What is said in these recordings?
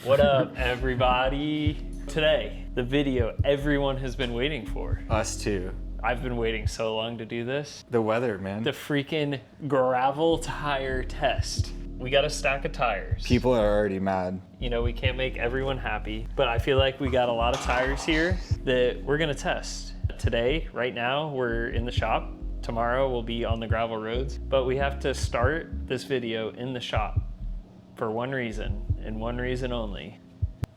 What up, everybody? Today, the video everyone has been waiting for. Us too. I've been waiting so long to do this. The weather, man. The freaking gravel tire test. We got a stack of tires. People are already mad. You know, we can't make everyone happy, but I feel like we got a lot of tires here that we're gonna test. Today, right now, we're in the shop. Tomorrow, we'll be on the gravel roads, but we have to start this video in the shop for one reason, and one reason only.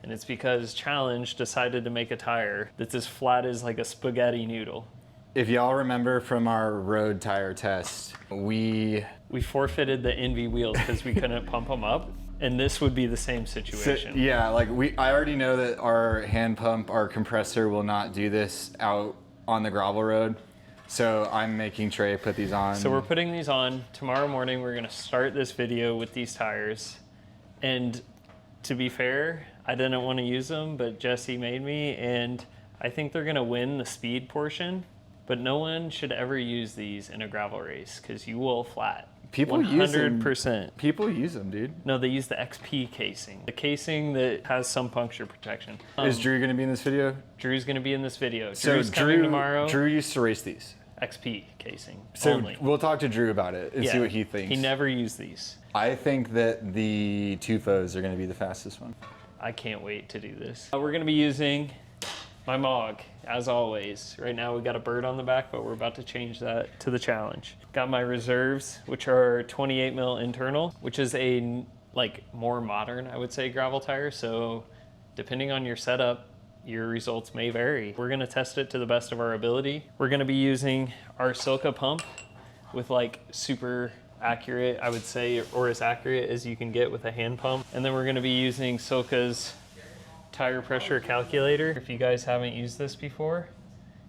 And it's because Challenge decided to make a tire that's as flat as like a spaghetti noodle. If y'all remember from our road tire test, we forfeited the Envy wheels because we couldn't pump them up. And this would be the same situation. So, yeah, like I already know that our hand pump, our compressor will not do this out on the gravel road. So I'm making Trey put these on. So we're putting these on. Tomorrow morning, we're gonna start this video with these tires. And to be fair, I didn't want to use them, but Jesse made me, and I think they're gonna win the speed portion. But no one should ever use these in a gravel race because you will flat. People 100%. People use them, dude. No, they use the XP casing. The casing that has some puncture protection. Is Drew gonna be in this video? Drew's gonna be in this video. So Drew's coming tomorrow. Drew used to race these. XP casing So only. we'll talk to Drew about it and see what he thinks. He never used these. I think that the tufos are gonna be the fastest one. I can't wait to do this. We're gonna be using my Mog, as always. Right now we got a Burt on the back, but we're about to change that to the Challenge. Got my reserves, which are 28 mil internal, which is a more modern, I would say, gravel tire. So depending on your setup, your results may vary. We're gonna test it to the best of our ability. We're gonna be using our Silca pump with super accurate, I would say, or as accurate as you can get with a hand pump. And then we're gonna be using Silca's tire pressure calculator. If you guys haven't used this before,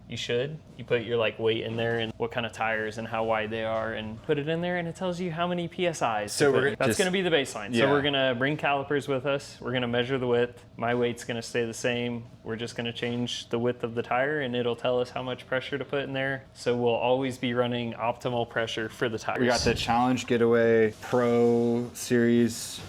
you should. You put your weight in there and what kind of tires and how wide they are and put it in there, and it tells you how many PSIs. So that's gonna be the baseline. Yeah. So we're gonna bring calipers with us. We're gonna measure the width. My weight's gonna stay the same. We're just gonna change the width of the tire and it'll tell us how much pressure to put in there. So we'll always be running optimal pressure for the tires. We got the Challenge Getaway Pro Series.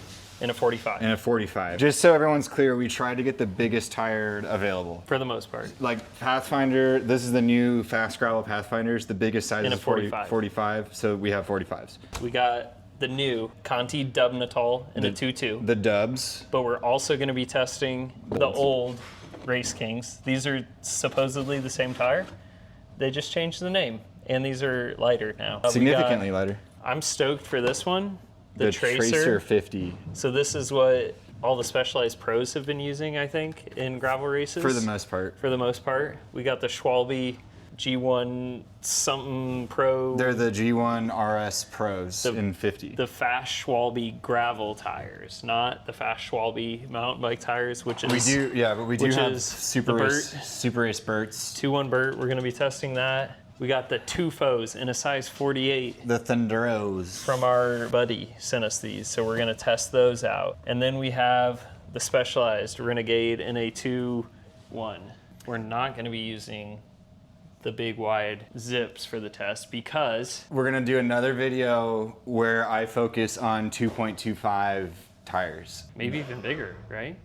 In a 45. In a 45. Just so everyone's clear, we tried to get the biggest tire available. For the most part. Like Pathfinder, this is the new fast gravel Pathfinders. The biggest size In a is 45. 45, so we have 45s. We got the new Conti Dubnital in a 2.2. The dubs. But we're also gonna be testing the old Race Kings. These are supposedly the same tire. They just changed the name. And these are lighter now. Significantly lighter. I'm stoked for this one. The Tracer 50. So this is what all the Specialized pros have been using, I think, in gravel races. For the most part. For the most part. We got the Schwalbe G1 something Pro. They're the G1 RS Pros in 50. The Fast Schwalbe gravel tires, not the Fast Schwalbe mountain bike tires, which is... We do have Super Race Burts. 2-1 Burt, we're gonna be testing that. We got the tufos in a size 48. The Thunderos. From our buddy sent us these, so we're gonna test those out. And then we have the Specialized Renegade in a 2-1. We're not gonna be using the big wide zips for the test because... We're gonna do another video where I focus on 2.25 tires. Maybe even bigger, right?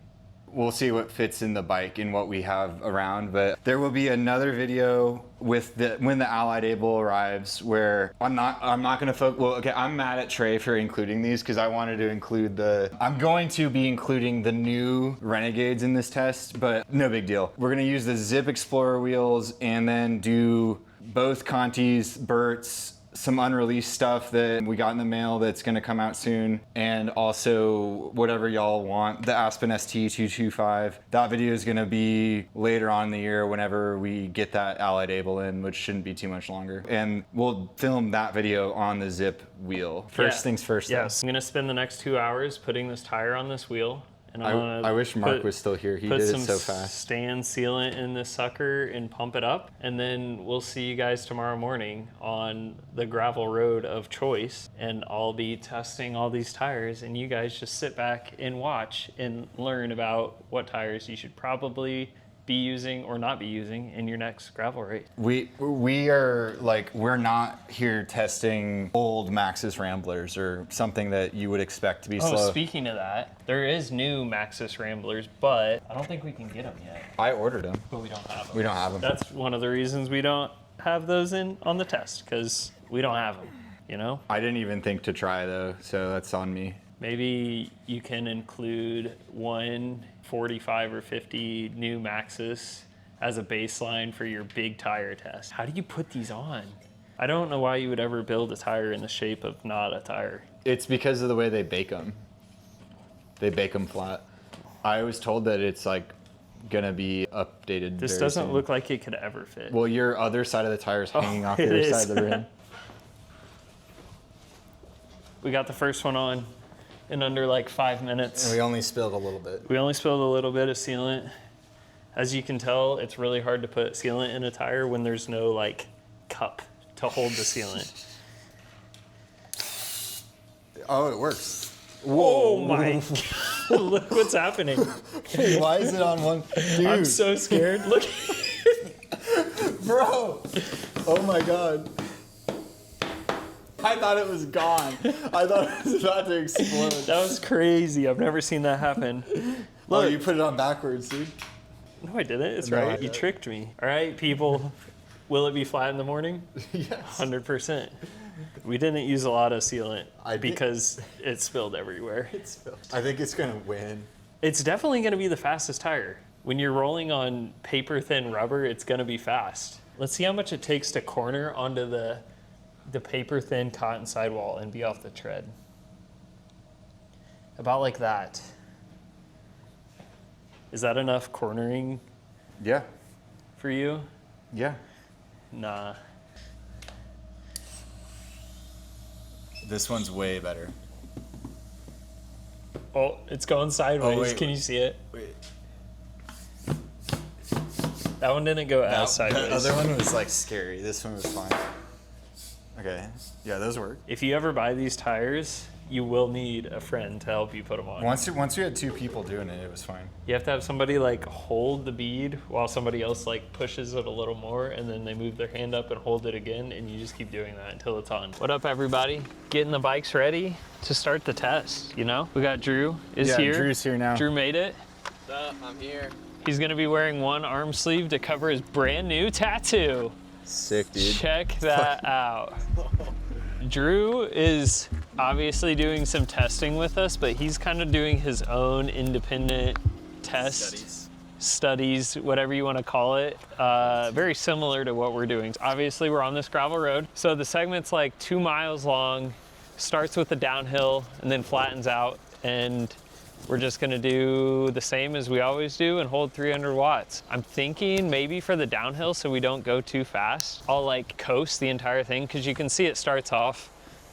We'll see what fits in the bike and what we have around, but there will be another video with when the Allied Able arrives where I'm not gonna focus. Well, okay, I'm mad at Trey for including these because I wanted to include I'm going to be including the new Renegades in this test, but no big deal. We're gonna use the Zip Explorer wheels and then do both Contis, Burts, some unreleased stuff that we got in the mail that's gonna come out soon, and also whatever y'all want. The Aspen ST 225. That video is gonna be later on in the year whenever we get that Allied Able in, which shouldn't be too much longer. And we'll film that video on the Zip wheel. First things first. Yes, I'm gonna spend the next 2 hours putting this tire on this wheel. And I wish Mark was still here. He did it so fast. Put some stand sealant in this sucker and pump it up. And then we'll see you guys tomorrow morning on the gravel road of choice. And I'll be testing all these tires. And you guys just sit back and watch and learn about what tires you should probably be using or not be using in your next gravel race? We are like, we're not here testing old Maxxis Ramblers or something that you would expect to be slow. Oh, speaking of that, there is new Maxxis Ramblers, but I don't think we can get them yet. I ordered them. But we don't have them. We don't have them. That's one of the reasons we don't have those in on the test, because we don't have them, you know? I didn't even think to try though, so that's on me. Maybe you can include 145 or 50 new Maxxis as a baseline for your big tire test. How do you put these on? I don't know why you would ever build a tire in the shape of not a tire. It's because of the way they bake them. They bake them flat. I was told that it's like gonna be updated. This very doesn't soon. look like it could ever fit. Well, your other side of the tire is hanging off the it other is. side of the rim. We got the first one on in under like 5 minutes. And we only spilled a little bit. We only spilled a little bit of sealant. As you can tell, it's really hard to put sealant in a tire when there's no like cup to hold the sealant. Oh, it works. Oh my God. Look what's happening. Why is it on one? Dude, I'm so scared. Look. bro. Oh my God. I thought it was gone. I thought it was about to explode. That was crazy. I've never seen that happen. Oh, Look. you put it on backwards, dude. No, I didn't. It's No, right. I You did. tricked me. All right, people. Will it be flat in the morning? Yes. 100%. We didn't use a lot of sealant I did. because it spilled everywhere. I think it's gonna win. It's definitely going to be the fastest tire. When you're rolling on paper thin rubber, it's going to be fast. Let's see how much it takes to corner onto the paper thin cotton sidewall and be off the tread. About like that. Is that enough cornering Yeah. for you? Yeah. Nah. This one's way better. Oh, it's going sideways. Oh, wait, Can you see it? Wait. That one didn't go as sideways. The other one was like scary. This one was fine. Okay. Yeah, those work. If you ever buy these tires, you will need a friend to help you put them on. Once we had two people doing it, it was fine. You have to have somebody like hold the bead while somebody else like pushes it a little more, and then they move their hand up and hold it again, and you just keep doing that until it's on. What up, everybody? Getting the bikes ready to start the test, you know? We got Drew is here. Drew's here now. Drew made it. What's up? I'm here. He's gonna be wearing one arm sleeve to cover his brand new tattoo. Sick, dude. Check that out. Drew is obviously doing some testing with us, but he's kind of doing his own independent test. Studies, whatever you want to call it. Very similar to what we're doing. Obviously, we're on this gravel road. So the segment's like 2 miles long, starts with the downhill and then flattens out. And we're just gonna do the same as we always do and hold 300 watts. I'm thinking maybe for the downhill so we don't go too fast, I'll like coast the entire thing, because you can see it starts off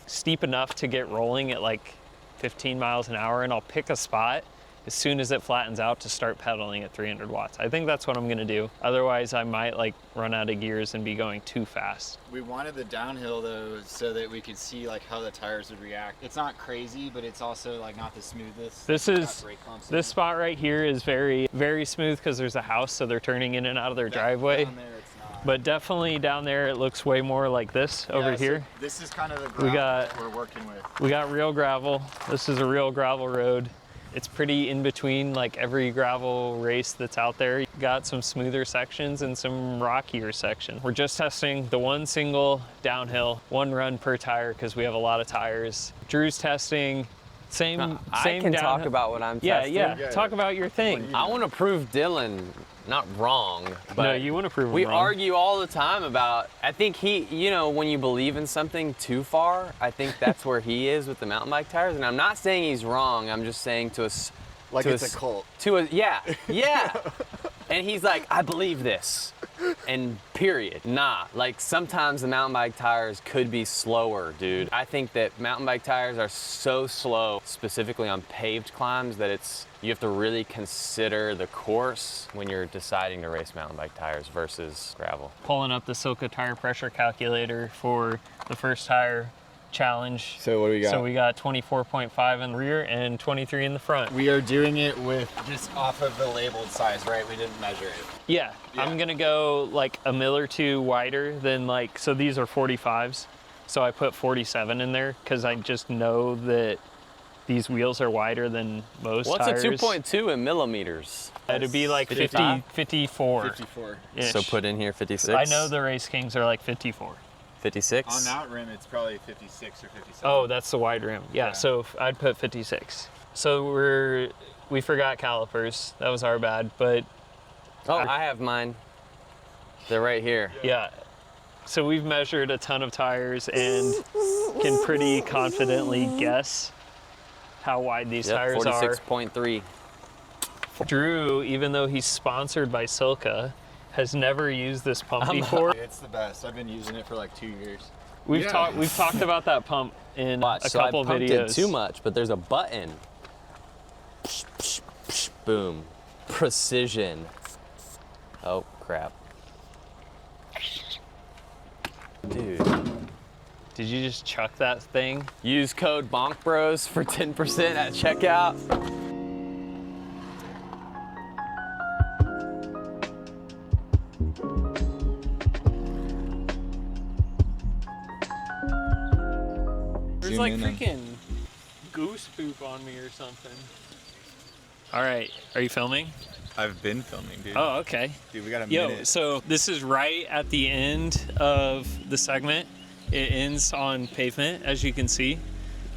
steep enough to get rolling at like 15 miles an hour, and I'll pick a spot as soon as it flattens out to start pedaling at 300 watts. I think that's what I'm gonna do. Otherwise, I might like run out of gears and be going too fast. We wanted the downhill though, so that we could see like how the tires would react. It's not crazy, but it's also like not the smoothest. This spot right here is very, very smooth because there's a house, so they're turning in and out of their driveway. Down there, it's not. But definitely down there, it looks way more like this over So here. this is kind of the gravel that we're working with. We got real gravel. This is a real gravel road. It's pretty in between like every gravel race that's out there. You got some smoother sections and some rockier sections. We're just testing the one single downhill, one run per tire because we have a lot of tires. Drew's testing, same I can talk downhill. about what I'm Yeah, testing. yeah. Talk about your thing. I want to prove Dylan not wrong, but No, you want to prove him we wrong. argue all the time about, I think he, you know, when you believe in something too far, I think that's where he is with the mountain bike tires. And I'm not saying he's wrong. I'm just saying to us, Like to it's us- a cult. To a, yeah. And he's like, I believe this. And period. Nah, like sometimes the mountain bike tires could be slower, dude. I think that mountain bike tires are so slow, specifically on paved climbs, that you have to really consider the course when you're deciding to race mountain bike tires versus gravel. Pulling up the Silka tire pressure calculator for the first tire. challenge. So what do we got? So we got 24.5 in the rear and 23 in the front. We are doing it with just off of the labeled size, right? We didn't measure it. Yeah, I'm gonna go like a mil or two wider than like, so these are 45s. So I put 47 in there because I just know that these wheels are wider than most tires. What's a 2.2 in millimeters? It'd be like 50, 55? 54. 54. So put in here 56. I know the Race Kings are like 54. 56. On that rim, it's probably 56 or 57. Oh, that's the wide rim. Yeah, so I'd put 56. So we forgot calipers. That was our bad, but Oh, I have mine. They're right here. yeah. So we've measured a ton of tires and can pretty confidently guess how wide these tires are. 46.3. Drew, even though he's sponsored by Silca, has never used this pump before. It's the best. I've been using it for like 2 years. We've talked about that pump in Watch, a so couple I pumped videos. it too much, but there's a button. Psh, psh, psh, boom. Precision. Oh, crap. Dude. Did you just chuck that thing? Use code BONKBROS for 10% at checkout. There's like freaking goose poop on me or something. All right, are you filming? I've been filming, dude. Oh, okay. Dude, we got a Yo, minute. so this is right at the end of the segment. It ends on pavement, as you can see.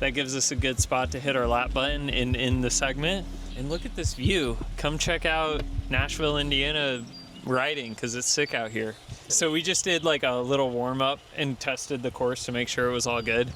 That gives us a good spot to hit our lap button in the segment. And look at this view. Come check out Nashville, Indiana riding, because it's sick out here. So we just did like a little warm up and tested the course to make sure it was all good.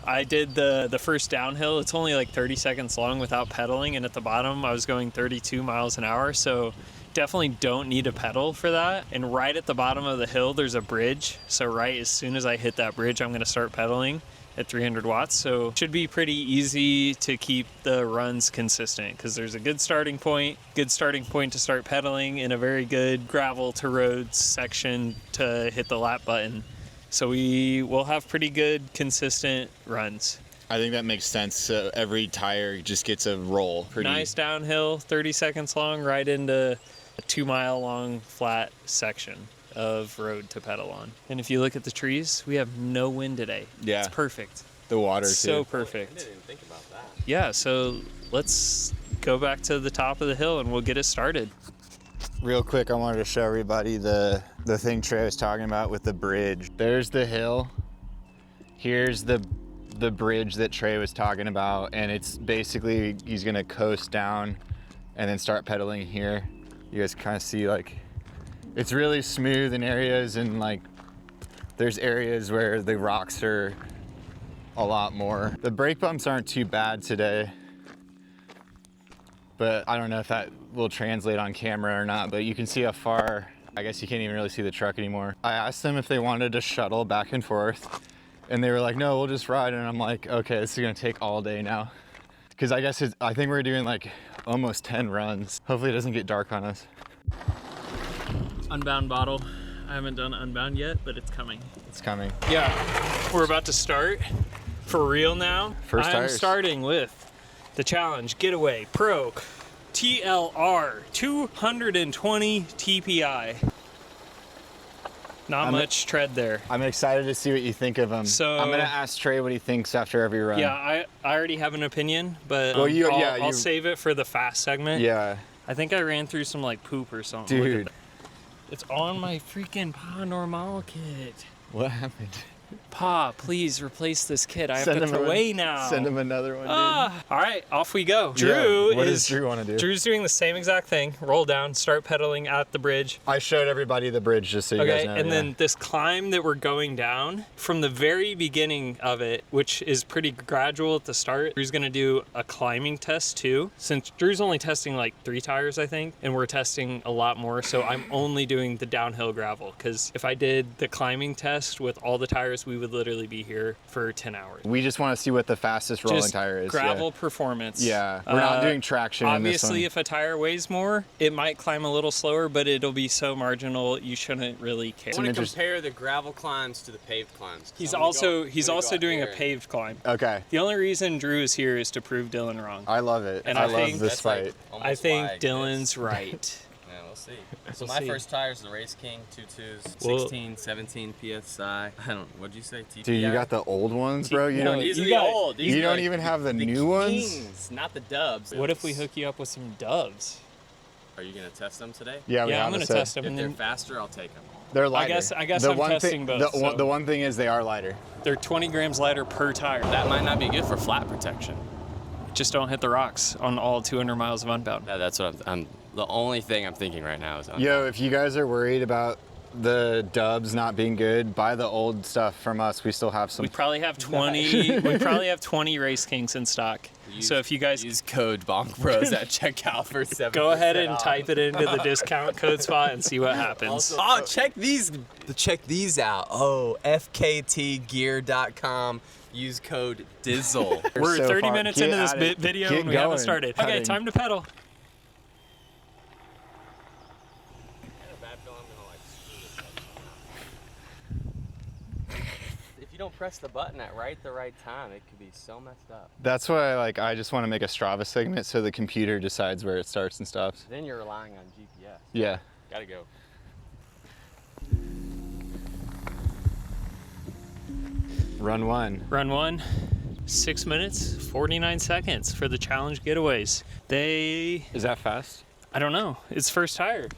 I did the first downhill. It's only like 30 seconds long without pedaling, and at the bottom I was going 32 miles an hour, so definitely don't need a pedal for that. And right at the bottom of the hill there's a bridge, so right as soon as I hit that bridge I'm going to start pedaling at 300 watts, so it should be pretty easy to keep the runs consistent because there's a good starting point to start pedaling, and a very good gravel to roads section to hit the lap button. So we will have pretty good, consistent runs. I think that makes sense. So every tire just gets a roll. Nice downhill, 30 seconds long, right into a 2 mile long flat section of road to pedal on. And if you look at the trees, we have no wind today. Yeah. It's perfect. The water, So too. perfect. I didn't even think about that. Yeah, so let's go back to the top of the hill and we'll get it started. Real quick, I wanted to show everybody the thing Trey was talking about with the bridge. There's the hill. Here's the bridge that Trey was talking about, and it's basically he's gonna coast down and then start pedaling here. You guys kind of see like it's really smooth in areas, and like there's areas where the rocks are a lot more. The brake bumps aren't too bad today, but I don't know if that will translate on camera or not, but you can see how far. I guess you can't even really see the truck anymore. I asked them if they wanted to shuttle back and forth, and they were like, no, we'll just ride. And I'm like, okay, this is gonna take all day now. Because I guess I think we're doing like almost 10 runs. Hopefully it doesn't get dark on us. Unbound bottle. I haven't done Unbound yet, but it's coming. It's coming. Yeah, we're about to start for real now. First I'm tires. starting with the Challenge Getaway Pro TLR 220 TPI. Not much tread there. I'm excited to see what you think of them. So- I'm gonna ask Trey what he thinks after every run. Yeah, I already have an opinion, but Well, I'll save it for the fast segment. Yeah. I think I ran through some like poop or something. Look at Dude. that. It's on my freaking Pa Normal kit. What happened? Pa, please replace this kit. I have Send to him throw a- away now. Send him another one, dude. All right, off we go. Yeah, Drew what does Drew wanna do? Drew's doing the same exact thing. Roll down, start pedaling at the bridge. I showed everybody the bridge just so you guys Okay, know. and yeah. then this climb that we're going down, from the very beginning of it, which is pretty gradual at the start, Drew's gonna do a climbing test too. Since Drew's only testing like 3 tires, I think, and we're testing a lot more, so I'm only doing the downhill gravel, because if I did the climbing test with all the tires tires, we would literally be here for 10 hours. We just want to see what the fastest rolling Just tire is. gravel performance. Yeah, we're not doing traction in this one. Obviously, if a tire weighs more, it might climb a little slower, but it'll be so marginal, you shouldn't really care. I want to compare the gravel climbs to the paved climbs. He's also doing a paved climb. Okay. The only reason Drew is here is to prove Dylan wrong. I love it. And I I love think this fight. I think Dylan's right. Yeah, we'll see. So my first tires, the Race King 2.2s, 16, 17 PSI. What'd you say? TPI? Dude, you got the old ones, bro? You don't, These are the old. you don't even have the new ones? Kings, not the dubs. What if we hook you up with some doves? Are you going to test them today? Yeah, I'm going to test them. If And they're then faster, I'll take them. They're lighter. I guess the I'm one testing thing, both. The one thing is they are lighter. They're 20 grams lighter per tire. That might not be good for flat protection. Just don't hit the rocks on all 200 miles of unbound. Yeah, that's what I'm the only thing I'm thinking right now is Yo, if you guys are worried about the dubs not being good, buy the old stuff from us. We still have some. We probably have 20. We probably have 20 Race Kings in stock. So if you guys use code BonkBros at checkout for 7%. go ahead and type it into the discount code spot and see what happens. Oh, check these out. Oh, fktgear.com. Use code Dizzle. We're so 30 far. minutes Get into this at it. video Get and we haven't going. started. Okay, Cutting. time to pedal. If you don't press the button at the right time, it could be so messed up. That's why I just want to make a Strava segment so the computer decides where it starts and stops. Then you're relying on GPS. Yeah. Gotta go. Run one. Run one. 6 minutes, 49 seconds for the challenge getaways. Is that fast? I don't know. It's first tire.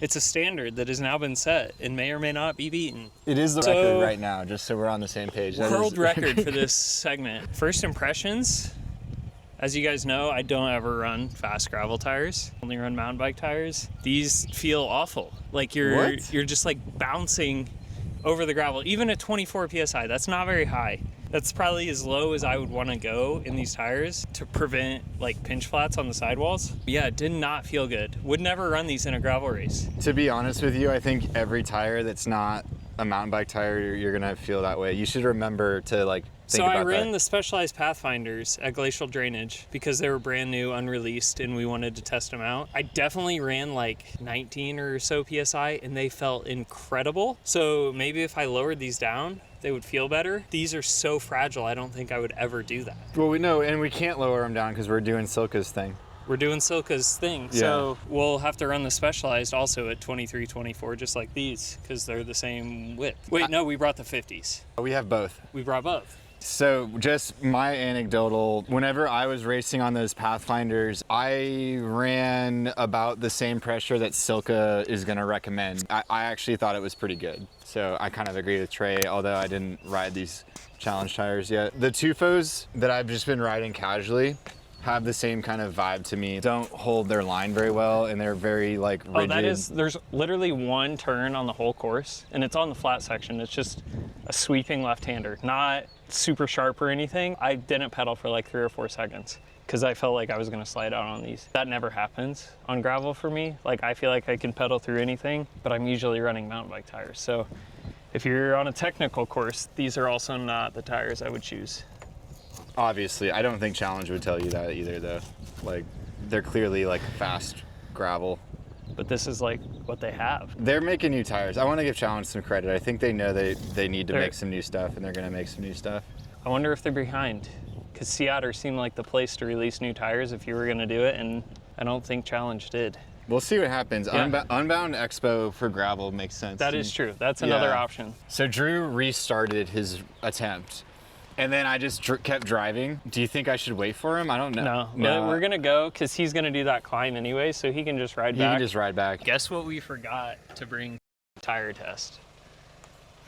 It's a standard that has now been set and may or may not be beaten. It is the record right now, just so we're on the same page. That World is- record for this segment. First impressions. As you guys know, I don't ever run fast gravel tires. Only run mountain bike tires. These feel awful. Like you're just like bouncing over the gravel. Even at 24 PSI, that's not very high. That's probably as low as I would want to go in these tires to prevent like pinch flats on the sidewalls. Yeah, it did not feel good. Would never run these in a gravel race. To be honest with you, I think every tire that's not a mountain bike tire, you're gonna feel that way. You should remember to like think So about I ran that. the Specialized Pathfinders at Glacial Drainage because they were brand new, unreleased, and we wanted to test them out. I definitely ran like 19 or so PSI and they felt incredible. So maybe if I lowered these down, they would feel better. These are so fragile, I don't think I would ever do that. Well, we know, and we can't lower them down because we're doing Silka's thing. We're doing Silka's thing, so we'll have to run the Specialized also at 23, 24, just like these, because they're the same width. Wait, no, we brought the 50s. We have both. We brought both. So just my anecdotal, whenever I was racing on those Pathfinders, I ran about the same pressure that Silka is gonna recommend. I actually thought it was pretty good. So I kind of agree with Trey, although I didn't ride these challenge tires yet. The Tufos that I've just been riding casually have the same kind of vibe to me. Don't hold their line very well, and they're very like rigid. Oh, there's literally one turn on the whole course, and it's on the flat section. It's just a sweeping left-hander, not super sharp or anything. I didn't pedal for like 3 or 4 seconds because I felt like I was gonna slide out on these. That never happens on gravel for me. Like I feel like I can pedal through anything, but I'm usually running mountain bike tires. So if you're on a technical course, these are also not the tires I would choose. Obviously, I don't think Challenge would tell you that either though. Like, they're clearly like fast gravel. But this is like what they have. They're making new tires. I want to give Challenge some credit. I think they know they need to They're- make some new stuff, and they're gonna make some new stuff. I wonder if they're behind, because Sea Otter seemed like the place to release new tires if you were gonna do it, and I don't think Challenge did. We'll see what happens. Yeah. Unbound Expo for gravel makes sense. That to is me. true. That's another Yeah. option. So Drew restarted his attempt, and then I just kept driving. Do you think I should wait for him? I don't know. No, but we're gonna go because he's gonna do that climb anyway, so he can just ride back. He can just ride back. Guess what we forgot to bring tire test?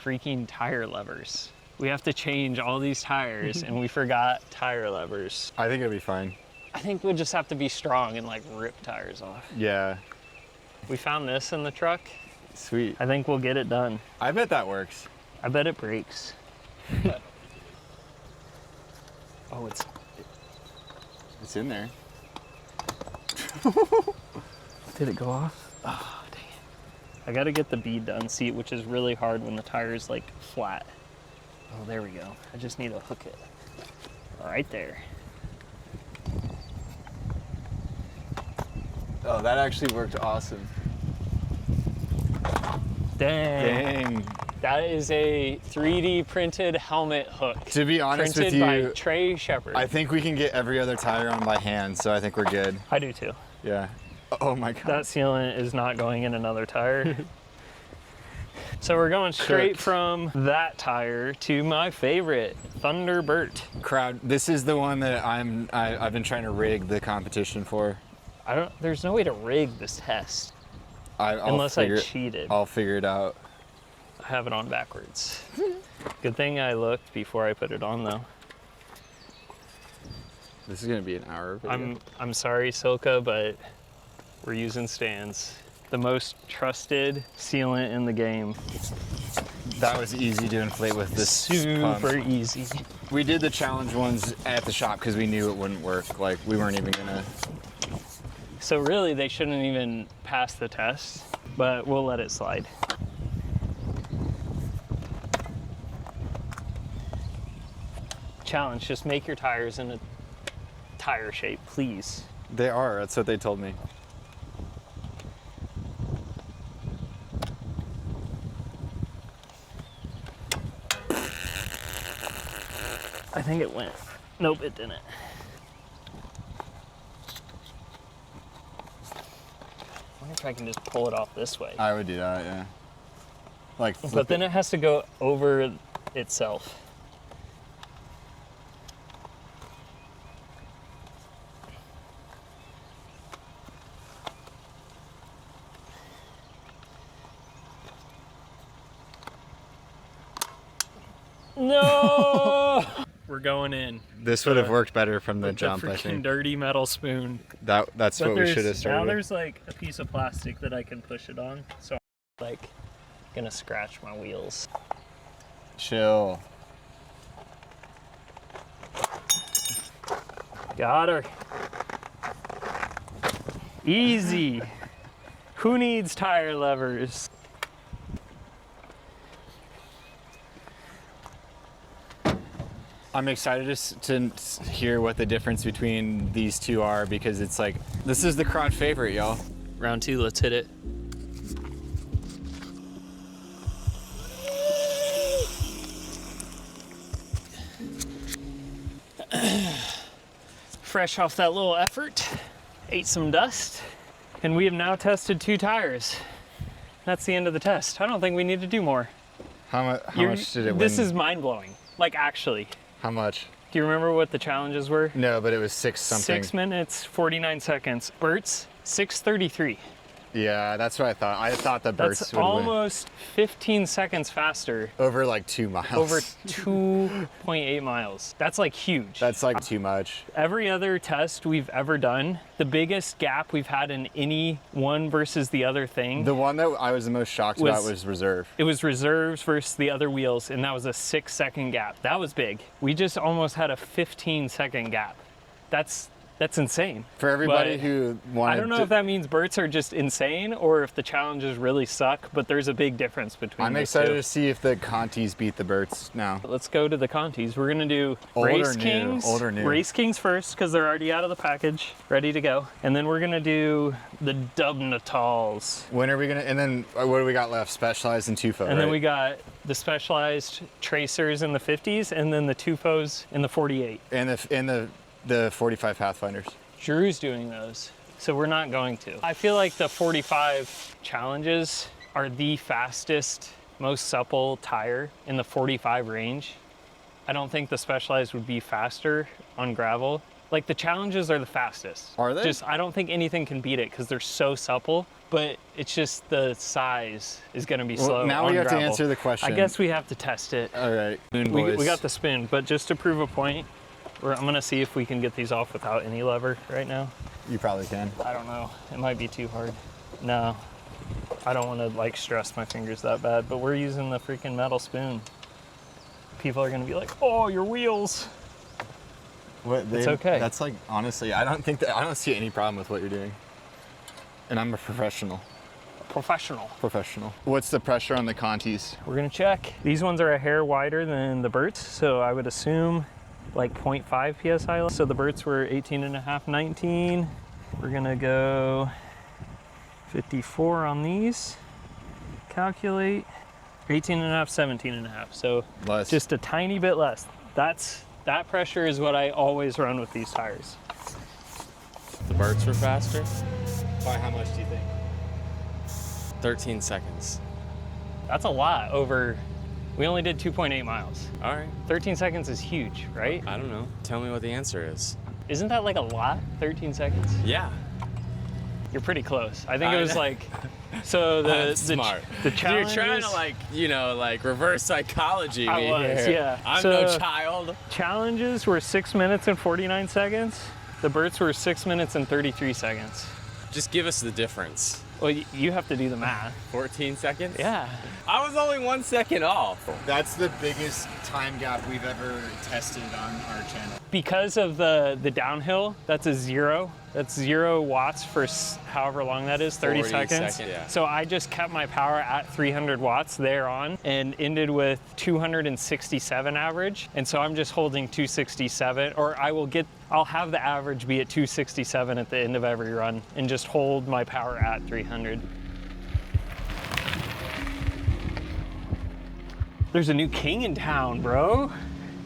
Freaking tire levers. We have to change all these tires and we forgot tire levers. I think it'll be fine. I think we'll just have to be strong and like rip tires off. Yeah. We found this in the truck. Sweet. I think we'll get it done. I bet that works. I bet it breaks. Oh, It's in there. did it go off? Oh, dang it. I gotta get the bead to unseat, which is really hard when the tire is like flat. Oh, there we go. I just need to hook it right there. Oh, that actually worked awesome. Dang. Dang. That is a 3D printed helmet hook. To be honest with printed you, by Trey Shepard. I think we can get every other tire on by hand, so I think we're good. I do too. Yeah. Oh my God. That sealant is not going in another tire. So we're going straight from that tire to my favorite, Burt. Crowd, this is the one that I've been trying to rig the competition for. There's no way to rig this test. Unless I cheated. I'll figure it out. I have it on backwards. Good thing I looked before I put it on though. This is gonna be an hour video. I'm sorry, Silka, but we're using stands. The most trusted sealant in the game. That was easy to inflate with this Super pump. easy. We did the challenge ones at the shop because we knew it wouldn't work. Like, we weren't even gonna. So really, they shouldn't even pass the test, but we'll let it slide. Challenge, just make your tires in a tire shape, please. They are, that's what they told me. I think it went. Nope, it didn't. I wonder if I can just pull it off this way. I would do that, yeah. Like, But then it has to go over itself. No! We're going in. This would have worked better from the jump, I freaking think. dirty metal spoon. That's what we should have started Now with. there's like a piece of plastic that I can push it on, so I'm like gonna scratch my wheels. Chill. Got her. Easy. Who needs tire levers? I'm excited to hear what the difference between these two are because it's like, this is the crowd favorite, y'all. Round two, let's hit it. Fresh off that little effort, ate some dust, and we have now tested 2 tires. That's the end of the test. I don't think we need to do more. How much did it win? This is mind-blowing, like actually. How much? Do you remember what the challenges were? No, but it was 6 something. 6 minutes, 49 seconds. Burt's 6:33. Yeah, that's what I thought. I thought the Burts That's would win. almost 15 seconds faster. Over like 2 miles. Over 2.8 miles. That's like huge. That's like too much. Every other test we've ever done, the biggest gap we've had in any one versus the other thing. The one that I was the most shocked about was reserve. It was reserves versus the other wheels, and that was a 6-second gap. That was big. We just almost had a 15-second gap. That's insane. For everybody But who wanted I don't know if that means Burts are just insane or if the challenges really suck, but there's a big difference between I'm those excited two. to see if the Contis beat the Burts now. Let's go to the Contis. We're gonna do Old or Race new? Kings. Old or new? Race Kings first, because they're already out of the package, ready to go. And then we're gonna do the Dubnitals. When are we gonna, and then what do we got left? Specialized and tufo, And then right? we got the Specialized Tracers in the 50s, and then the Tufos in the 48. And the 45 Pathfinders. Drew's doing those, so we're not going to. I feel like the 45 challenges are the fastest, most supple tire in the 45 range. I don't think the Specialized would be faster on gravel. Like the challenges are the fastest. Are they? I don't think anything can beat it because they're so supple, but it's just the size is gonna be slow. Now on we have gravel. to answer the question. I guess we have to test it. All right, spoon We boys. got the spin, but just to prove a point, I'm gonna see if we can get these off without any lever right now. You probably can. I don't know, it might be too hard. No, I don't wanna like stress my fingers that bad, but we're using the freaking metal spoon. People are gonna be like, oh, your wheels. It's okay. That's like, honestly, I don't see any problem with what you're doing. And I'm a professional. Professional. Professional. What's the pressure on the Contis? We're gonna check. These ones are a hair wider than the Burts, so I would assume like 0.5 PSI. So the Burts were 18.5, 19. We're gonna go 54 on these. Calculate. 18.5, 17.5. So Less. just a tiny bit less. That pressure is what I always run with these tires. The Burts were faster. By how much do you think? 13 seconds. That's a lot over, we only did 2.8 miles. All right. 13 seconds is huge, right? I don't know. Tell me what the answer is. Isn't that like a lot, 13 seconds? Yeah. You're pretty close. I think it I was know. like, so I'm smart. the challenge You're trying is- to like reverse psychology I me was, here. yeah. I'm So- no child. Challenges were 6 minutes and 49 seconds. The Burts were 6 minutes and 33 seconds. Just give us the difference. Well, you have to do the math. 14 seconds? Yeah. I was only 1 second off. That's the biggest time gap we've ever tested on our channel. Because of the downhill, that's a 0. That's 0 watts for however long that is, 30 40 seconds. seconds, yeah. So I just kept my power at 300 watts there on and ended with 267 average. And so I'm just holding 267, or I'll have the average be at 267 at the end of every run and just hold my power at 300. There's a new king in town, bro.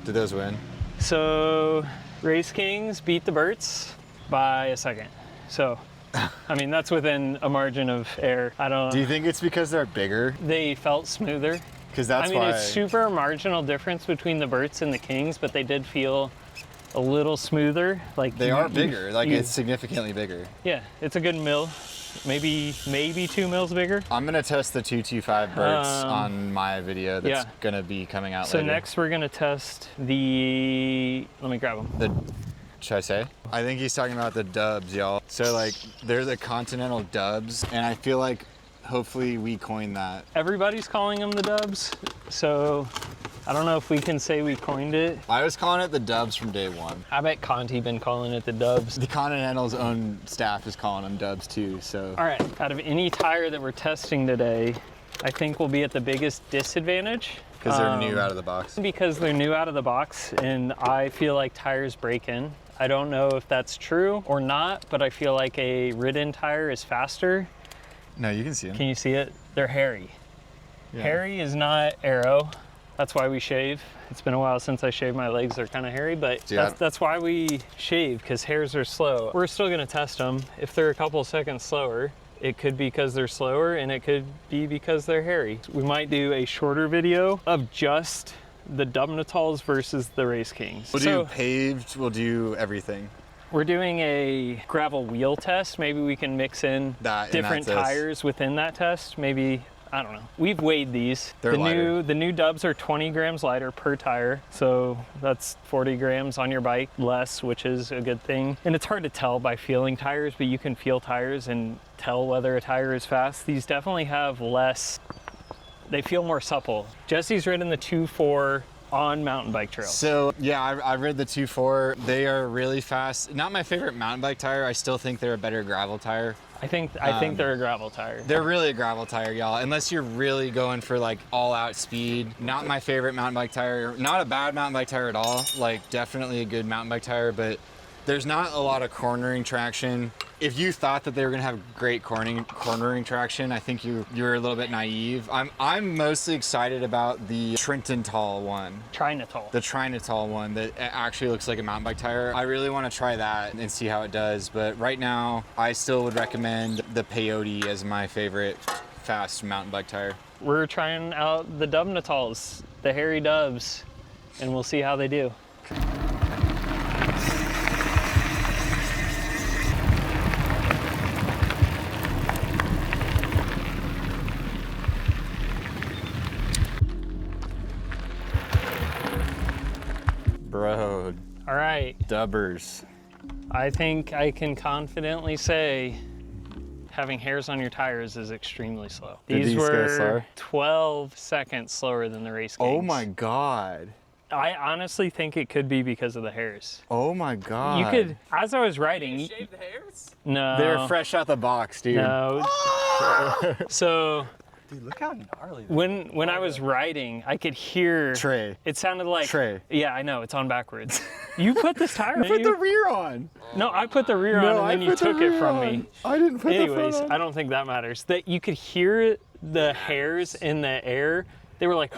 Did those win? So Race Kings beat the Burts by a second. So, I mean, that's within a margin of error. Do you think it's because they're bigger? They felt smoother. Because that's I mean, why. it's super marginal difference between the Burts and the Kings, but they did feel a little smoother. Like They are bigger. Like you- it's significantly bigger. Yeah, it's a good mill. Maybe 2 mils bigger. I'm gonna test the 225 Burts on my video that's yeah. gonna be coming out So later. next we're gonna test the, let me grab them. Should I say? I think he's talking about the dubs, y'all. So like, they're the Continental dubs, and I feel like hopefully we coined that. Everybody's calling them the Dubs, so I don't know if we can say we coined it. I was calling it the dubs from day one. I bet Conti been calling it the Dubs. The Continental's own staff is calling them dubs too, so. All right, out of any tire that we're testing today, I think we'll be at the biggest disadvantage. Because they're new out of the box. Because they're new out of the box, and I feel like tires break in. I don't know if that's true or not, but I feel like a ridden tire is faster. No, you can see them. Can you see it? They're hairy. Yeah. Hairy is not aero. That's why we shave. It's been a while since I shaved my legs. They're kind of hairy, but Yeah. that's why we shave, because hairs are slow. We're still gonna test them. If they're a couple seconds slower, it could be because they're slower, and it could be because they're hairy. We might do a shorter video of just the Dubnitals versus the Race Kings. We'll So do paved, we'll do everything. we're doing a gravel wheel test. Maybe we can mix in That and different that's us. tires within that test. Maybe, I don't know. We've weighed these. They're lighter. The new Dubs are 20 grams lighter per tire. So that's 40 grams on your bike less, which is a good thing. And it's hard to tell by feeling tires, but you can feel tires and tell whether a tire is fast. These definitely have less, they feel more supple. Jesse's ridden the 2.4 on mountain bike trails. So yeah, I read the 2.4. They are really fast. Not my favorite mountain bike tire. I still think they're a better gravel tire. I think they're a gravel tire. They're really a gravel tire, y'all. Unless you're really going for like all out speed. Not my favorite mountain bike tire. Not a bad mountain bike tire at all. Like definitely a good mountain bike tire, but there's not a lot of cornering traction. If you thought that they were gonna have great cornering traction, I think you're a little bit naive. I'm mostly excited about the Continental one. Trinitol. The Trinitol one that actually looks like a mountain bike tire. I really want to try that and see how it does, but right now I still would recommend the Peyote as my favorite fast mountain bike tire. We're trying out the Dubnitals, the hairy Dubs, and we'll see how they do. Bro, All right, dubbers. I think I can confidently say having hairs on your tires is extremely slow. Did these go were slower? 12 seconds slower than the Race Kings. Oh my God. I honestly think it could be because of the hairs. Oh my god. You could, as I was riding. Shave the hairs? No. They're fresh out the box, dude. No. So Dude, look how gnarly. when I was riding, I could hear. Trey. It sounded like. Trey. Yeah, I know. It's on backwards. You put this tire. You put didn't the rear on. No, I put the rear on, No, and then I you put the took it rear from on. me. I didn't put Anyways, the front on. I don't think that matters. That you could hear the hairs in the air. They were like,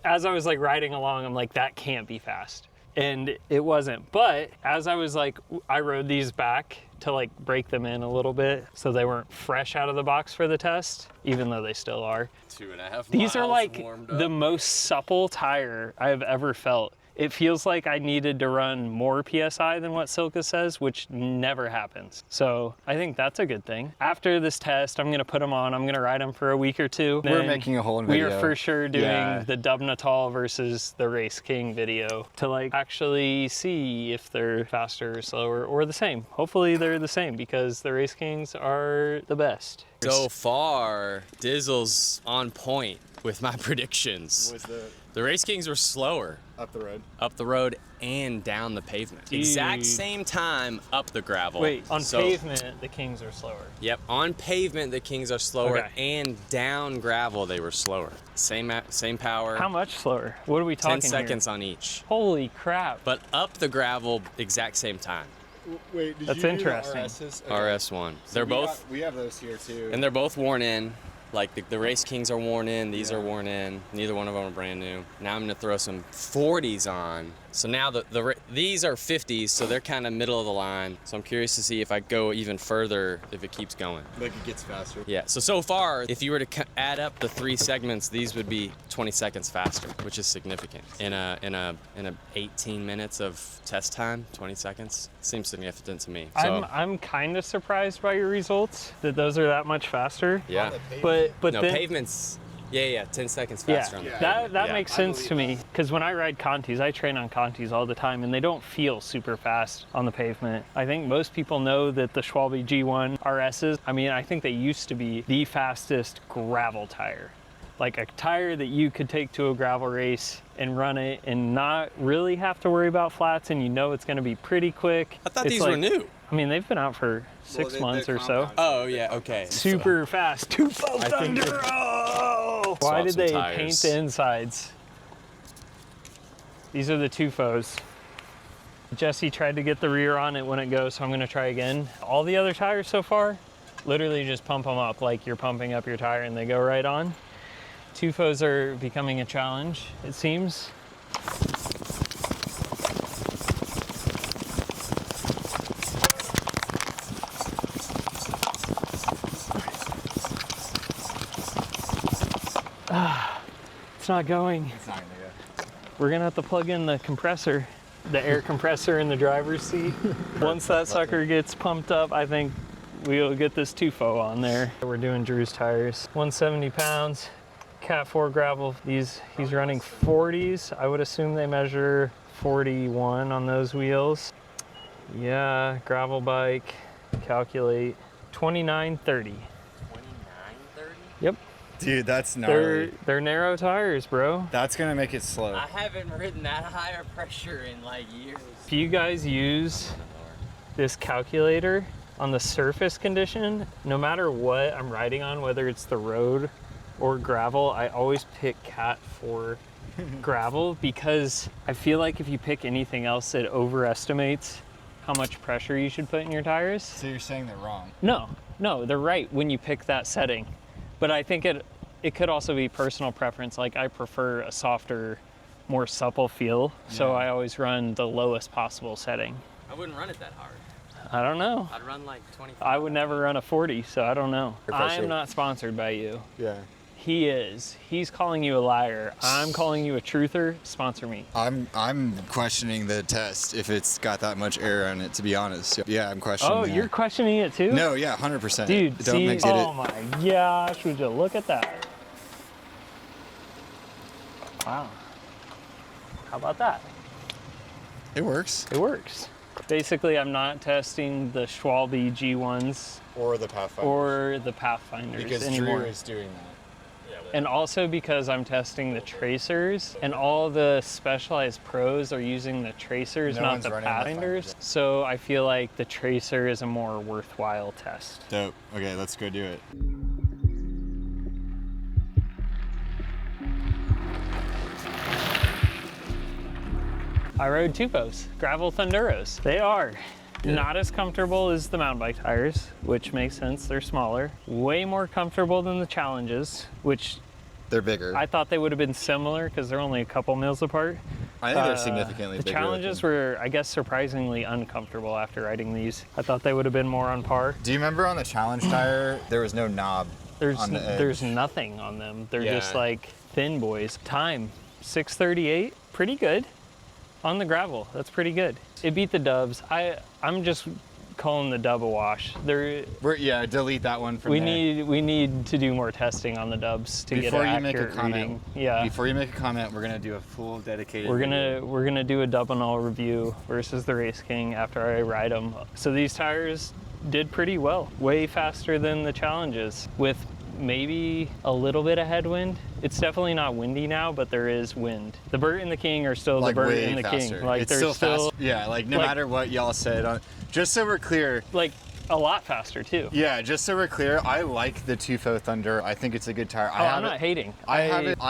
as I was like riding along, I'm like, that can't be fast. And it wasn't. But as I was like, I rode these back to like break them in a little bit so they weren't fresh out of the box for the test, even though they still are. 2.5 These are miles like warmed up. the most supple tire I've ever felt. It feels like I needed to run more PSI than what Silka says, which never happens. So I think that's a good thing. After this test, I'm gonna put them on. I'm gonna ride them for a week or two. We're Then making a whole We video. are for sure doing Yeah. the Dubnital versus the Race King video to like actually see if they're faster or slower or the same. Hopefully they're the same because the Race Kings are the best. So far, Dizzle's on point with my predictions. The Race Kings were slower up the road. up the road and down the pavement. Dude. Exact same time up the gravel. Wait, on So- pavement, the Kings are slower. Yep, on pavement the Kings are slower, Okay. and down gravel they were slower. Same power. How much slower? What are we talking 10 here? seconds on each. Holy crap. But up the gravel exact same time. Wait, did That's you do interesting. The RSs? RS1. They're both We have those here too. and they're both worn in. Like the Race Kings are worn in, these are worn in. Neither one of them are brand new. Now I'm gonna throw some 40s on. So now these are 50s, so they're kind of middle of the line. So I'm curious to see if I go even further, if it keeps going. like it gets faster. Yeah. So far, if you were to add up the 3 segments, these would be 20 seconds faster, which is significant. In a 18 minutes of test time, 20 seconds seems significant to me. So I'm kind of surprised by your results that those are that much faster. yeah. But No, then, pavements. Yeah, 10 seconds yeah, faster on the that pavement. makes sense to me because when I ride Contis, I train on Contis all the time and they don't feel super fast on the pavement. I think most people know that the Schwalbe G1 RSs, I mean, I think they used to be the fastest gravel tire. Like a tire that you could take to a gravel race and run it and not really have to worry about flats and you know it's going to be pretty quick. I thought It's these like- were new. I mean, they've been out for 6 months or so. Oh yeah, okay. Super fast. Tufo Thunduro! Why Swap did some they tires. paint the insides? These are the Tufos. Jesse tried to get the rear on, it wouldn't go, so I'm gonna try again. All the other tires so far, literally just pump them up like you're pumping up your tire and they go right on. Tufos are becoming a challenge, it seems. It's not going. It's not gonna go. We're gonna have to plug in the compressor, the air compressor in the driver's seat. Once that sucker gets pumped up, I think we'll get this tufo on there. We're doing Drew's tires. 170 pounds, Cat 4 gravel. He's running 40s. I would assume they measure 41 on those wheels. Yeah, gravel bike, calculate 2930. 29.30? Yep, Dude, that's gnarly. they're narrow tires, bro. That's gonna make it slow. I haven't ridden that higher pressure in like years. If you guys use this calculator on the surface condition, no matter what I'm riding on, whether it's the road or gravel, I always pick Cat 4 gravel because I feel like if you pick anything else, it overestimates how much pressure you should put in your tires. So you're saying they're wrong. No, they're right when you pick that setting. But I think it could also be personal preference. Like I prefer a softer, more supple feel. So Yeah. I always run the lowest possible setting. I wouldn't run it that hard. I don't know. I'd run like 25. I would never run a 40, so I don't know. I pressure. am not sponsored by you. Yeah. He is. He's calling you a liar. I'm calling you a truther. Sponsor me. I'm questioning the test if it's got that much air on it, to be honest. Yeah, I'm questioning Oh, that. you're questioning it too? No, yeah, 100%. Dude, Don't see? make it. Oh my gosh, would you look at that? Wow. How about that? It works. It works. Basically, I'm not testing the Schwalbe G1s Or the Pathfinder. or the Pathfinders because anymore. Drew is doing that. And also because I'm testing the tracers, and all the Specialized pros are using the tracers, No not one's the running the pathfinders. So I feel like the tracer is a more worthwhile test. Dope. Okay, let's go do it. I rode tufos, gravel Thunduros. They are not as comfortable as the mountain bike tires, which makes sense, they're smaller. Way more comfortable than the Challenges, which They're bigger. I thought they would have been similar because they're only a couple mils apart. I think they're significantly The bigger. Challenges were, I guess, surprisingly uncomfortable after riding these. I thought they would have been more on par. Do you remember on the Challenge tire, there was no knob There's on the edge? there's nothing on them. They're just Yeah. like thin boys. Time 6:38, pretty good on the gravel. That's pretty good. It beat the dubs. I'm just calling the dub a wash. Yeah, delete that one from We there. need to do more testing on the dubs to Before get you an make a accurate comment, reading. Yeah. Before you make a comment, we're gonna do a full dedicated. We're video. gonna do a Dubnital review versus the Race King after I ride them. So these tires did pretty well, way faster than the Challenges, with maybe a little bit of headwind. It's definitely not windy now, but there is wind. The Burt and the King are still like the Burt way and the faster. King. Like it's they're still fast. Yeah, like no like- matter what y'all said. Just so we're clear. like a lot faster too. Yeah, just so we're clear, I like the Tufo Thunder. I think it's a good tire. I'm not hating. I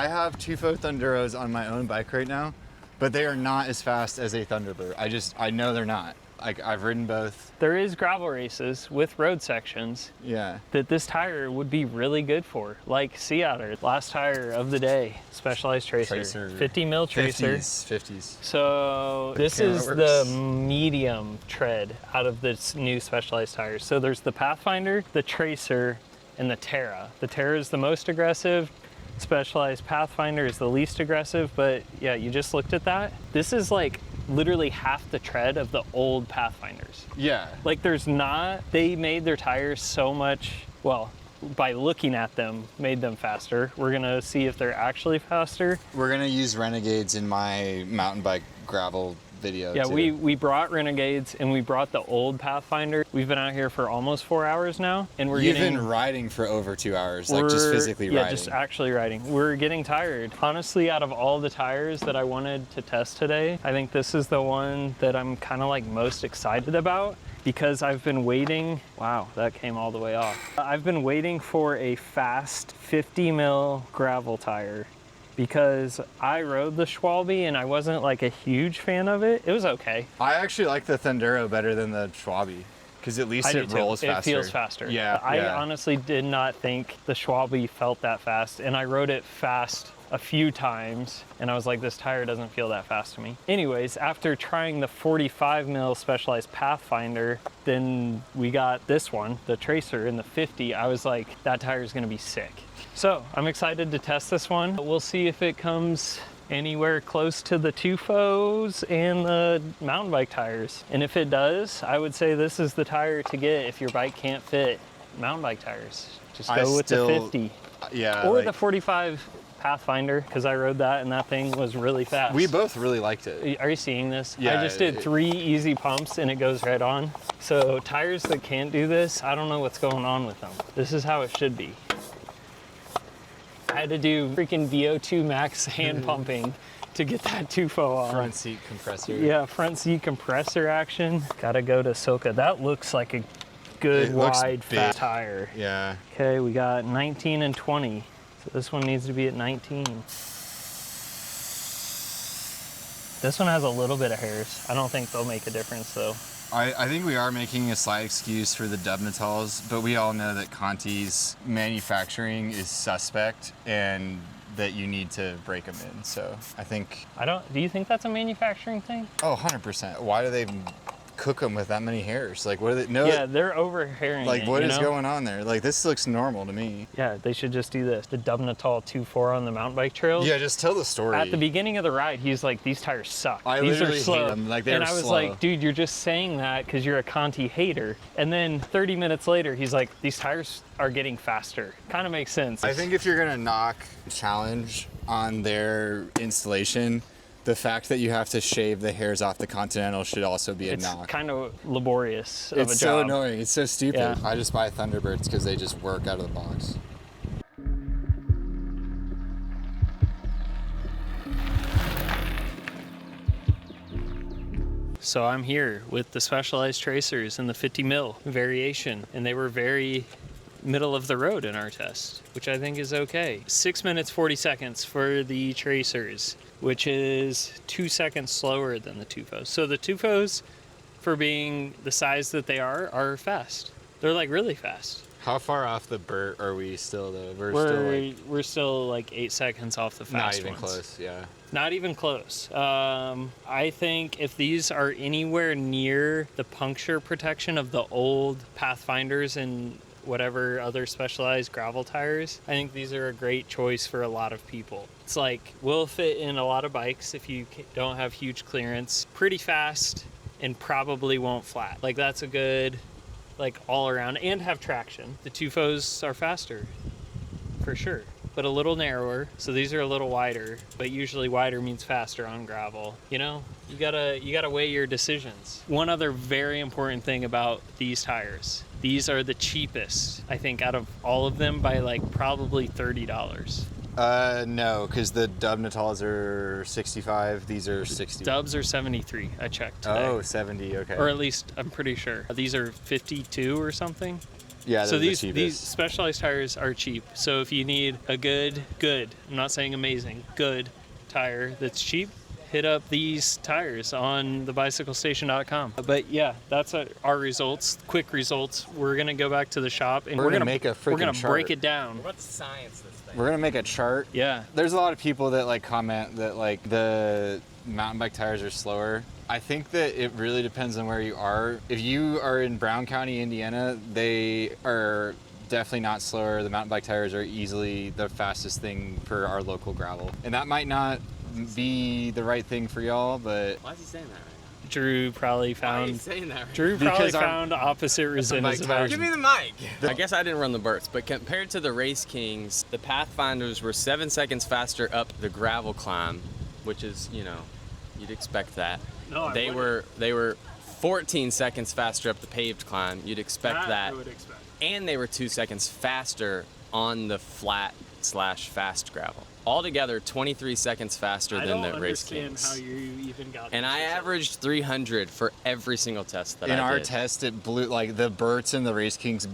have Tufo Thunduros on my own bike right now, but they are not as fast as a Thunderbird. I know they're not. I've ridden both. There is gravel races with road sections Yeah. that this tire would be really good for, like Sea Otter, last tire of the day, Specialized Tracer. 50 mil Tracer. 50s. So this camera is works. the medium tread out of this new Specialized tires. So there's the Pathfinder, the Tracer, and the Terra. The Terra is the most aggressive. Specialized Pathfinder is the least aggressive, but yeah, you just looked at that. This is like literally half the tread of the old Pathfinders. Yeah. Like they made their tires so much, well, by looking at them, made them faster. We're gonna see if they're actually faster. We're gonna use Renegades in my mountain bike gravel video. Yeah, too. we brought Renegades and we brought the old Pathfinder. We've been out here for almost 4 hours now, and You've been riding for over 2 hours, like just physically riding. Yeah, just actually riding. We're getting tired. Honestly, out of all the tires that I wanted to test today, I think this is the one that I'm kind of like most excited about, because I've been waiting. Wow, that came all the way off. I've been waiting for a fast 50 mil gravel tire, because I rode the Schwalbe and I wasn't like a huge fan of it. It was okay. I actually like the Thundero better than the Schwalbe, because at least I do it too. rolls faster. It feels faster. Yeah. I yeah. honestly did not think the Schwalbe felt that fast, and I rode it fast a few times, and I was like, this tire doesn't feel that fast to me. Anyways, after trying the 45 mil Specialized Pathfinder, then we got this one, the Tracer in the 50. I was like, that tire is gonna be sick. So I'm excited to test this one. We'll see if it comes anywhere close to the Tufos and the mountain bike tires. And if it does, I would say this is the tire to get if your bike can't fit mountain bike tires. Just go with the 50. Yeah. Or like, the 45 Pathfinder, because I rode that and that thing was really fast. we both really liked it. Are you seeing this? Yeah, I just did 3 easy pumps and it goes right on. So tires that can't do this, I don't know what's going on with them. This is how it should be. I had to do freaking VO2 max hand pumping to get that tufo on. Front seat compressor. Yeah, front seat compressor action. Gotta go to Silka. That looks like a good It looks wide big. fat tire. Yeah. Okay, we got 19 and 20. So this one needs to be at 19. This one has a little bit of hairs. I don't think they'll make a difference though. I think we are making a slight excuse for the Dubnitals, but we all know that Conti's manufacturing is suspect and that you need to break them in. So I think, Do you think that's a manufacturing thing? oh, 100%. Why do they cook them with that many hairs? Like, what are they? No, Yeah, they're over hairing like it, what you is know? going on there? Like, this looks normal to me. Yeah, they should just do this. The Dubnital 2.4 on the mountain bike trails. Yeah, just tell the story. At the beginning of the ride, he's like, these tires suck. I These are literally hate slow. them. Like, and they're I was slow. like, dude, you're just saying that because you're a Conti hater. And then 30 minutes later, he's like, these tires are getting faster. Kind of makes sense. I think if you're gonna knock Challenge on their installation, the fact that you have to shave the hairs off the Continental should also be a it's knock. kind of laborious of a It's job. so annoying. It's so stupid. Yeah. I just buy Thunderbirds because they just work out of the box. So I'm here with the Specialized tracers and the 50 mil variation, and they were very middle of the road in our test, which I think is okay. 6 minutes 40 seconds for the tracers, which is 2 seconds slower than the tufos. So the tufos, for being the size that they are fast. They're like really fast. How far off the Burt are we still though? We're still like 8 seconds off the fast not even ones. close. Yeah. Not even close. I think if these are anywhere near the puncture protection of the old Pathfinders and whatever other Specialized gravel tires, I think these are a great choice for a lot of people. It's like, will fit in a lot of bikes if you don't have huge clearance, pretty fast, and probably won't flat. Like that's a good, like all around, and have traction. The tufos are faster, for sure, but a little narrower. So these are a little wider, but usually wider means faster on gravel. You know, you gotta weigh your decisions. One other very important thing about these tires, these are the cheapest, I think, out of all of them by like probably $30. No, because the Dubnitals are 65. These are 60. Dubs are 73. I checked today. Oh, 70. Okay. Or at least I'm pretty sure. These are 52 or something. Yeah, So they're these the cheapest. Specialized tires are cheap. So if you need a good, I'm not saying amazing, good tire that's cheap, hit up these tires on thebicyclestation.com. But yeah, that's our results, quick results. We're gonna go back to the shop and We're gonna make a we're freaking gonna break chart. it down. What's science this thing? We're gonna make a chart. Yeah. There's a lot of people that like comment that like the mountain bike tires are slower. I think that it really depends on where you are. If you are in Brown County, Indiana, they are definitely not slower. The mountain bike tires are easily the fastest thing for our local gravel. And that might not be the right thing for y'all, but Why is he saying that right now? Drew probably Why are you found saying that right Drew Because probably our found opposite results bike about tires- Give me the mic. I guess I didn't run the Burts, but compared to the Race Kings, the Pathfinders were 7 seconds faster up the gravel climb, which is, you know, you'd expect that. No, I they were 14 seconds faster up the paved climb. You'd expect that. I would expect. And they were 2 seconds faster on the flat/fast gravel. Altogether, 23 seconds faster than the Race Kings. How you even got And I averaged 300 for every single test that in I our did. test, it blew, like the Burts and the Race Kings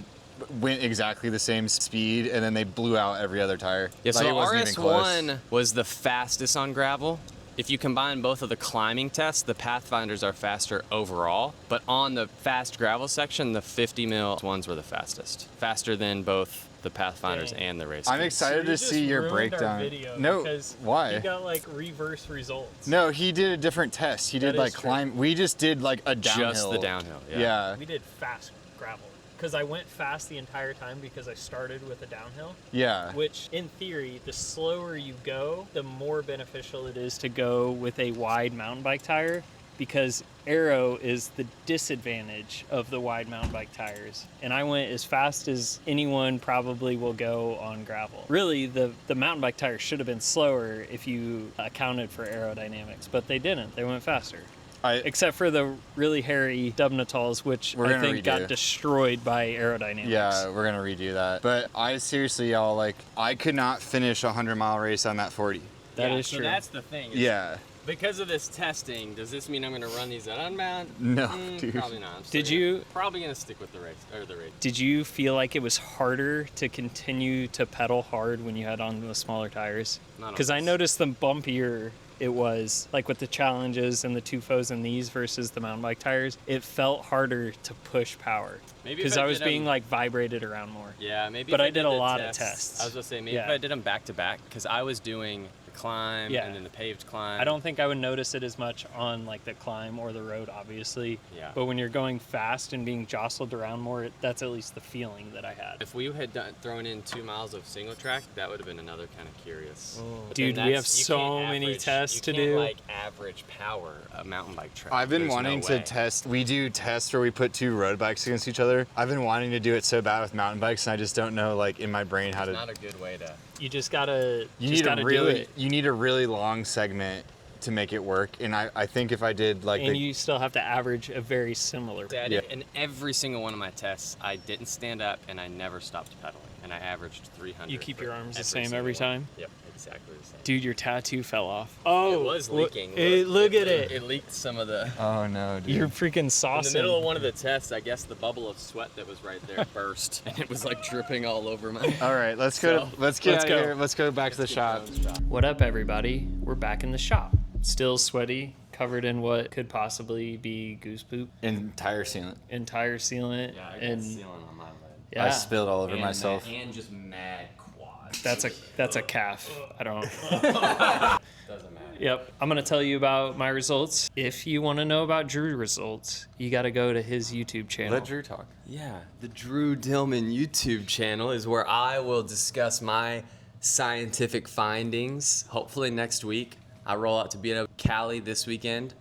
went exactly the same speed, and then they blew out every other tire. Yeah, so Like, the it wasn't even close. RS1 was the fastest on gravel. If you combine both of the climbing tests, the Pathfinders are faster overall. But on the fast gravel section, the 50 mil ones were the fastest. Faster than both the Pathfinders Dang. and the Race I'm Kings. excited to see your breakdown. No, why? You got like reverse results. No, he did a different test. He That did like is true. climb. We just did like a downhill. Just the downhill, yeah. Yeah. We did fast gravel because I went fast the entire time because I started with a downhill. Yeah. Which, in theory, the slower you go, the more beneficial it is to go with a wide mountain bike tire, because aero is the disadvantage of the wide mountain bike tires. And I went as fast as anyone probably will go on gravel. Really, the mountain bike tires should have been slower if you accounted for aerodynamics, but they didn't. They went faster. Except for the really hairy Dubnitals, which We're I gonna think got redo. destroyed by aerodynamics. Yeah, we're gonna redo that. But I seriously, y'all, like, I could not finish a 100-mile race on that 40. That is so true. that's the thing. Yeah. Because of this testing, does this mean I'm going to run these at unbound? No, dude. Probably not. I'm Did still you- Probably going to stick with the race or the race. Did you feel like it was harder to continue to pedal hard when you had on the smaller tires? Not on Because I this. noticed the bumpier it was, like with the challenges and the tufos and these versus the mountain bike tires, it felt harder to push power. Maybe if Because I was did being 'em- like vibrated around more. Yeah, maybe. But if I did a the lot of tests. I was gonna say maybe if Yeah. I did them back to back, because I was doing the climb Yeah. and then the paved climb. I don't think I would notice it as much on like the climb or the road, obviously. Yeah. But when you're going fast and being jostled around more, that's at least the feeling that I had. If we had thrown in 2 miles of single track, that would have been another kind of curious. But Dude, then we that's- have you so can't many average- tests to you can't, do. like average power a mountain bike track. I've been There's wanting no to way. test. We do tests where we put 2 road bikes against each other. I've been wanting to do it so bad with mountain bikes, and I just don't know, like, in my brain how It's to. not a good way to. You just gotta You just need a gotta do really, it. you need a really long segment to make it work. And I think if I did like And you still have to average a very similar. Yeah. In every single one of my tests, I didn't stand up and I never stopped pedaling. And I averaged 300. You keep your arms the every same every single one. time? Yep, exactly the same. Dude, your tattoo fell off. Oh, It was leaking. Look at it. It leaked some of the... oh no, dude. You're freaking In the saucing. middle of one of the tests, I guess the bubble of sweat that was right there burst. And it was like dripping all over my... All right, let's go. So, Let's get let's out go. of here. Let's go back to the shop. What up, everybody? We're back in the shop. Still sweaty, covered in what could possibly be goose poop, Entire sealant. entire sealant, Yeah, I got and sealing on my leg. yeah, I spilled all over myself. And just mad quads. that's a calf. I don't. Doesn't matter. Yep, I'm gonna tell you about my results. If you want to know about Drew results, you got to go to his YouTube channel. Let Drew talk. Yeah, the Drew Dillman YouTube channel is where I will discuss my scientific findings. Hopefully next week. I roll out to be in Cali this weekend,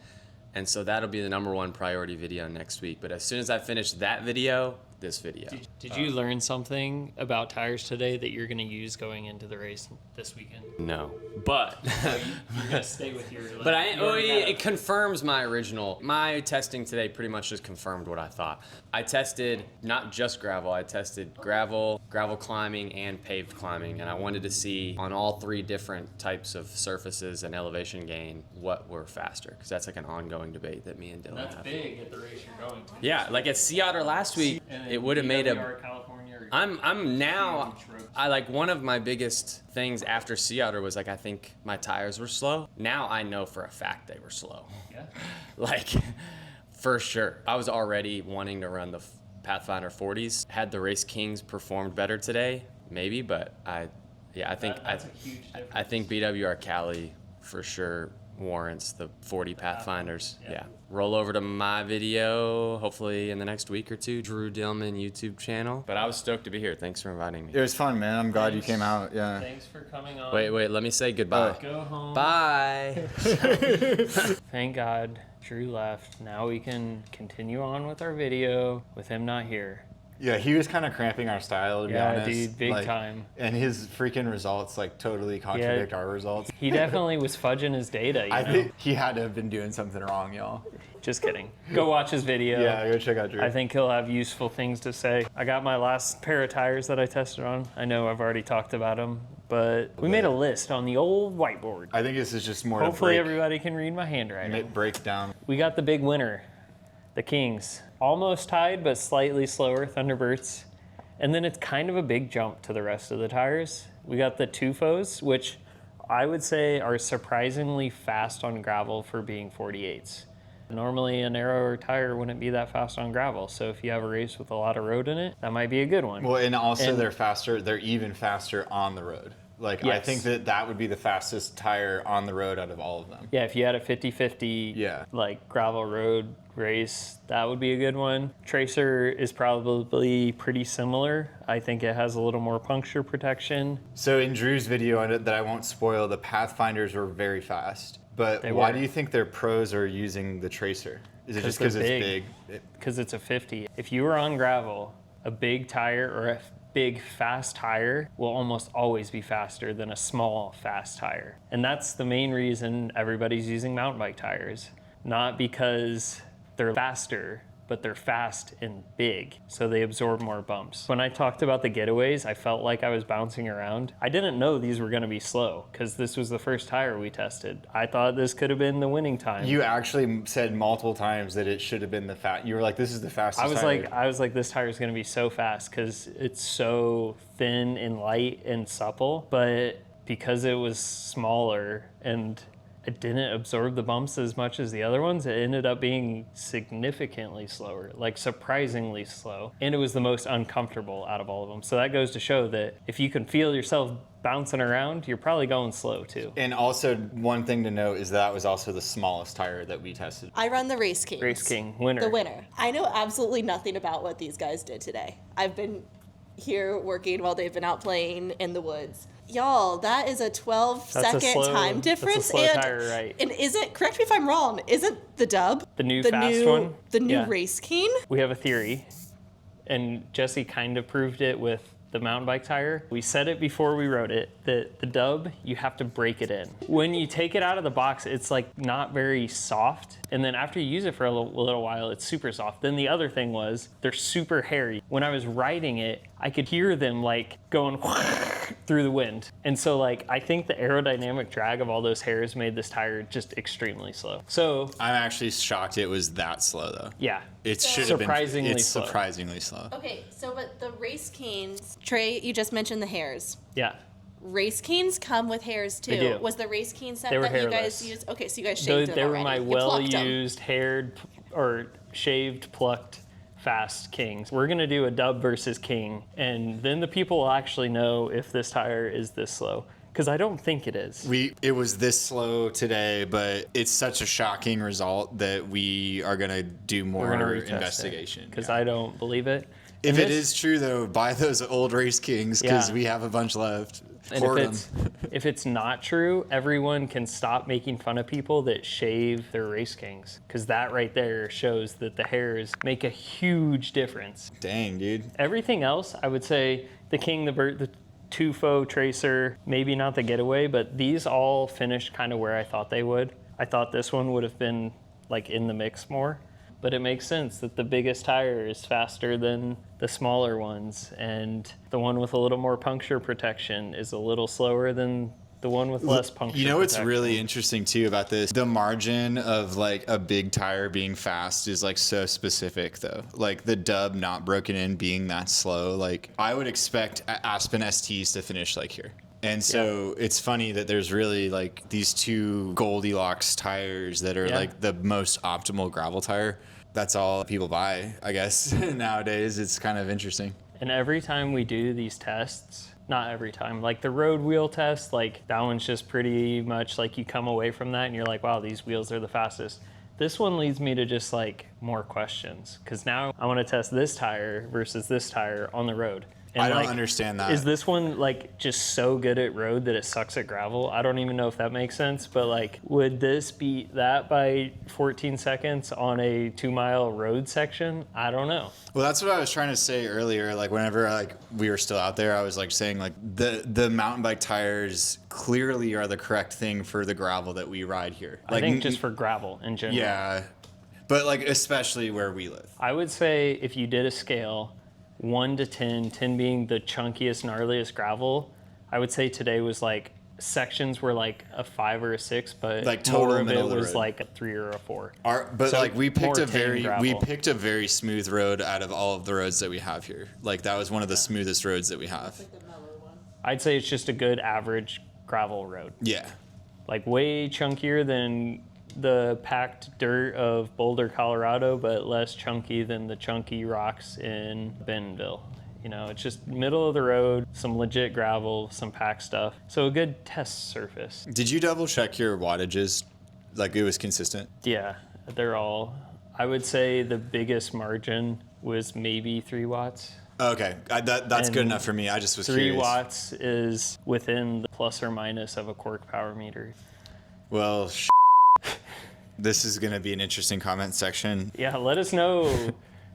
and so that'll be the #1 priority video next week. But as soon as I finish that video, this video. Did you learn something about tires today that you're gonna use going into the race this weekend? No, but You're gonna stay with your. but it confirms my original. My testing today pretty much just confirmed what I thought. I tested not just gravel. I tested gravel climbing, and paved climbing, and I wanted to see on all 3 different types of surfaces and elevation gain what were faster, because that's like an ongoing debate that me and Dylan That's have. big at the race you're going to. Yeah, like at Sea Otter last week, And it would have made a. California, or I'm now. huge road. I like one of my biggest things after Sea Otter was like I think my tires were slow. Now I know for a fact they were slow. Yeah. Like, for sure. I was already wanting to run the Pathfinder 40s. Had the Race Kings performed better today? Maybe, but I think That's a huge difference. I think BWR Cali for sure warrants the 40 Pathfinders. Yeah. Yeah. Roll over to my video, hopefully in the next week or 2, Drew Dillman YouTube channel. But I was stoked to be here. Thanks for inviting me. It was fun, man. I'm glad you Thanks. came out. Yeah. Thanks for coming on. Wait, let me say goodbye. Go home. Bye. Thank God Drew left. Now we can continue on with our video with him not here. Yeah, he was kind of cramping our style, to be Yeah, honest. dude, big time. And his freaking results like totally contradict our results. He definitely was fudging his data. You I know? think he had to have been doing something wrong, y'all. Just kidding. Go watch his video. Yeah, go check out Drew. I think he'll have useful things to say. I got my last pair of tires that I tested on. I know I've already talked about them, but we made a list on the old whiteboard. I think this is just more Hopefully to break, everybody can read my handwriting. it breaks down. We got the big winner, the Kings. Almost tied, but slightly slower, Thunderburts. And then it's kind of a big jump to the rest of the tires. We got the Tufos, which I would say are surprisingly fast on gravel for being 48s. Normally a narrower tire wouldn't be that fast on gravel. So if you have a race with a lot of road in it, that might be a good one. Well, and also And- they're faster. They're even faster on the road. Like, I Yes. think that would be the fastest tire on the road out of all of them. Yeah, if you had a 50-50 Yeah. like gravel road race, that would be a good one. Tracer is probably pretty similar. I think it has a little more puncture protection. So in Drew's video on it that I won't spoil, the Pathfinders were very fast. But They why were. do you think their pros are using the Tracer? Is it just 'Cause because it's they're big? big. Because it's a 50. If you were on gravel, a big tire or a big fast tire will almost always be faster than a small fast tire. And that's the main reason everybody's using mountain bike tires. Not because they're faster, but they're fast and big, so they absorb more bumps. When I talked about the Getaways, I felt like I was bouncing around. I didn't know these were gonna be slow, because this was the first tire we tested. I thought this could have been the winning time. You actually said multiple times that it should have been You were like, this is the fastest tire. I was like, this tire is gonna be so fast because it's so thin and light and supple, but because it was smaller and it didn't absorb the bumps as much as the other ones, it ended up being significantly slower, like surprisingly slow. And it was the most uncomfortable out of all of them. So that goes to show that if you can feel yourself bouncing around, you're probably going slow too. And also, one thing to note is that was also the smallest tire that we tested. I run the Race Kings. Race King, winner. The winner. I know absolutely nothing about what these guys did today. I've been here working while they've been out playing in the woods. Y'all, that is a 12-second time difference. That's a slow tire, right? And isn't, correct me if I'm wrong, isn't the dub The new fast one? the new Yeah. Race King? We have a theory, and Jesse kind of proved it with the mountain bike tire. We said it before we wrote it, that the dub, you have to break it in. When you take it out of the box, it's like not very soft. And then after you use it for a little while, it's super soft. Then the other thing was they're super hairy. When I was riding it, I could hear them like going through the wind. And so like, I think the aerodynamic drag of all those hairs made this tire just extremely slow. So I'm actually shocked it was that slow though. yeah. It should have been. Surprisingly It's slow. surprisingly slow. Okay, so but the race canes, Trey, you just mentioned the hairs. Yeah. Race canes come with hairs too. They do. Was the race cane set They were that you hairless. guys used? Okay, so you guys They shaved them were already. my You plucked 'em. well-used, haired, or shaved, plucked, fast kings. We're gonna do a dub versus king, and then the people will actually know if this tire is this slow. Because I don't think it is. It was this slow today, but it's such a shocking result that we are gonna do We're more gonna retest investigation. because I don't believe it. If And it is true though, buy those old Race Kings because Yeah. we have a bunch left. and Hoard 'em. if it's not true, everyone can stop making fun of people that shave their race kings, because that right there shows that the hairs make a huge difference. Dang, dude. Everything else, I would say the king, the Burt, the tufo, tracer, maybe not the getaway, but these all finished kind of where I thought they would. I thought this one would have been like in the mix more, but it makes sense that the biggest tire is faster than the smaller ones, and the one with a little more puncture protection is a little slower than the one with less puncture You know what's protection. really interesting too about this? The margin of like a big tire being fast is like so specific though. Like the dub not broken in being that slow. Like I would expect Aspen STs to finish like here. And so it's funny that there's really like these two Goldilocks tires that are Yeah. like the most optimal gravel tire. That's all people buy, I guess. Nowadays, it's kind of interesting. And every time we do these tests, not every time, like the road wheel test, like that one's just pretty much like you come away from that and you're like, wow, these wheels are the fastest. This one leads me to just like more questions, because now I want to test this tire versus this tire on the road. And I don't like, understand that. Is this one like just so good at road that it sucks at gravel? I don't even know if that makes sense, but like, would this beat that by 14 seconds on a 2-mile road section? I don't know. Well, that's what I was trying to say earlier. Like whenever like we were still out there, I was like saying like the mountain bike tires clearly are the correct thing for the gravel that we ride here. I Like, think just for gravel in general. yeah, but like especially where we live. I would say if you did a scale, 1 to 10, 10 being the chunkiest, gnarliest gravel, I would say today was like sections were like a 5 or a 6, but Like total more of middle it of the was road. like a 3 or a 4. But So like we picked more a very tame we gravel. picked a very smooth road out of all of the roads that we have here. Like that was one of the smoothest roads that we have. I'd say it's just a good average gravel road. Yeah. Like way chunkier than the packed dirt of Boulder, Colorado, but less chunky than the chunky rocks in Bentonville. You know, it's just middle of the road, some legit gravel, some packed stuff. So a good test surface. Did you double check your wattages? Like it was consistent? Yeah, they're all, I would say the biggest margin was maybe 3 watts. Okay, that's good And enough for me. I just was 3 curious. watts is within the plus or minus of a Quark power meter. Well, this is going to be an interesting comment section. Yeah, let us know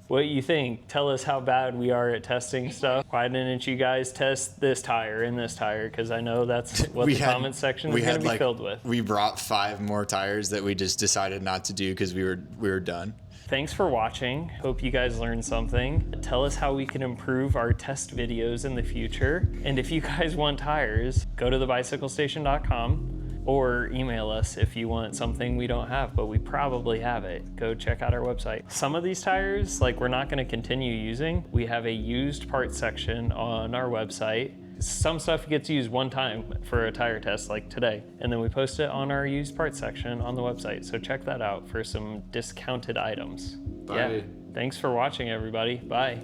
what you think. Tell us how bad we are at testing stuff. Why didn't you guys test this tire and this tire? Because I know that's what the comment section is going to be filled with. We brought 5 more tires that we just decided not to do because we were done. Thanks for watching. Hope you guys learned something. Tell us how we can improve our test videos in the future. And if you guys want tires, go to thebicyclestation.com or email us if you want something we don't have, but we probably have it. Go check out our website. Some of these tires, like we're not gonna continue using. We have a used parts section on our website. Some stuff gets used one time for a tire test like today, and then we post it on our used parts section on the website. So check that out for some discounted items. Bye. Yeah. Thanks for watching, everybody. Bye.